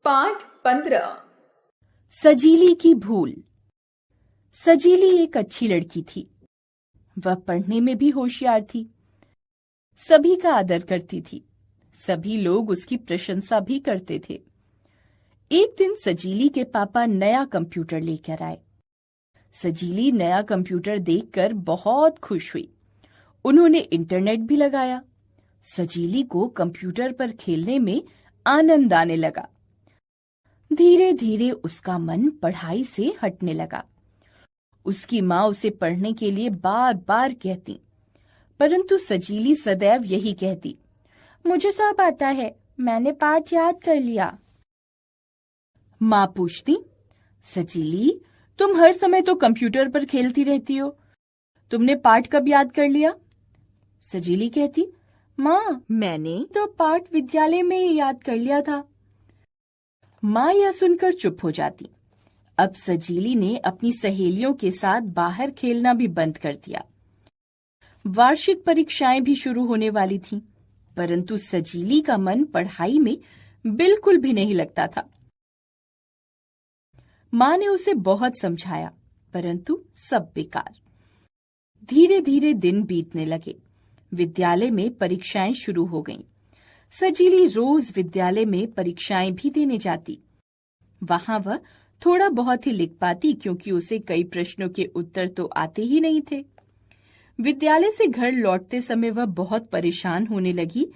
पाठ 15। सजीली की भूल। सजीली एक अच्छी लड़की थी। वह पढ़ने में भी होशियार थी, सभी का आदर करती थी, सभी लोग उसकी प्रशंसा भी करते थे। एक दिन सजीली के पापा नया कंप्यूटर लेकर आए। सजीली नया कंप्यूटर देखकर बहुत खुश हुई। उन्होंने इंटरनेट भी लगाया। सजीली को कंप्यूटर पर खेलने में आनंद आने लगा। धीरे धीरे उसका मन पढ़ाई से हटने लगा। उसकी माँ उसे पढ़ने के लिए बार बार कहती, परंतु सजीली सदैव यही कहती, मुझे सब आता है, मैंने पाठ याद कर लिया। माँ पूछती, सजीली, तुम हर समय तो कंप्यूटर पर खेलती रहती हो, तुमने पाठ कब याद कर लिया? सजीली कहती, माँ, मैंने तो पाठ विद्यालय में ही याद कर लिया था। माँ यह सुनकर चुप हो जाती। अब सजीली ने अपनी सहेलियों के साथ बाहर खेलना भी बंद कर दिया। वार्षिक परीक्षाएं भी शुरू होने वाली थीं, परंतु सजीली का मन पढ़ाई में बिल्कुल भी नहीं लगता था। माँ ने उसे बहुत समझाया, परंतु सब बेकार। धीरे धीरे दिन बीतने लगे। विद्यालय में परीक्षाएं शुरू हो गईं। सजीली रोज विद्यालय में परीक्षाएं भी देने जाती। वहां वह थोड़ा बहुत ही लिख पाती, क्योंकि उसे कई प्रश्नों के उत्तर तो आते ही नहीं थे। विद्यालय से घर लौटते समय वह बहुत परेशान होने लगी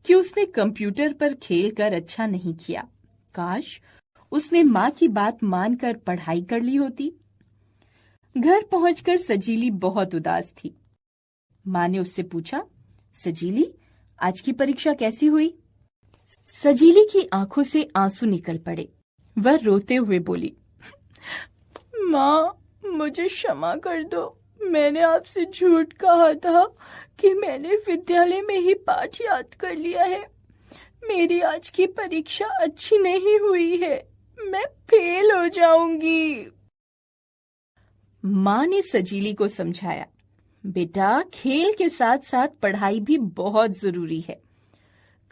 कि उसने कंप्यूटर पर खेलकर अच्छा नहीं किया। काश उसने माँ की बात मानकर पढ़ाई कर ली होती। घर पहुंचकर सजीली बहुत उदास थी। माँ ने उससे पूछा, सजीली, आज की परीक्षा कैसी हुई? सजीली की आंखों से आंसू निकल पड़े। वह रोते हुए बोली, माँ, मुझे क्षमा कर दो। मैंने आपसे झूठ कहा था कि मैंने विद्यालय में ही पाठ याद कर लिया है। मेरी आज की परीक्षा अच्छी नहीं हुई है, मैं फेल हो जाऊंगी। माँ ने सजीली को समझाया, बेटा, खेल के साथ साथ पढ़ाई भी बहुत जरूरी है।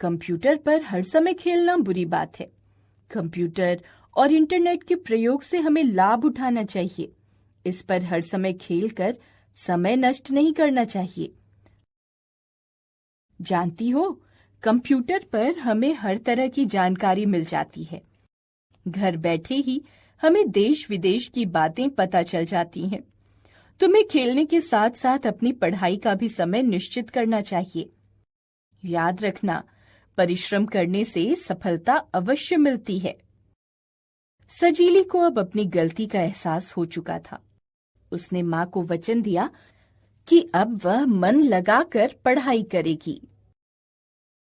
कंप्यूटर पर हर समय खेलना बुरी बात है। कंप्यूटर और इंटरनेट के प्रयोग से हमें लाभ उठाना चाहिए। इस पर हर समय खेलकर समय नष्ट नहीं करना चाहिए। जानती हो, कंप्यूटर पर हमें हर तरह की जानकारी मिल जाती है। घर बैठे ही हमें देश विदेश की बातें पता चल जाती हैं। तुम्हें खेलने के साथ साथ अपनी पढ़ाई का भी समय निश्चित करना चाहिए। याद रखना, परिश्रम करने से सफलता अवश्य मिलती है। सजीली को अब अपनी गलती का एहसास हो चुका था। उसने माँ को वचन दिया कि अब वह मन लगाकर पढ़ाई करेगी।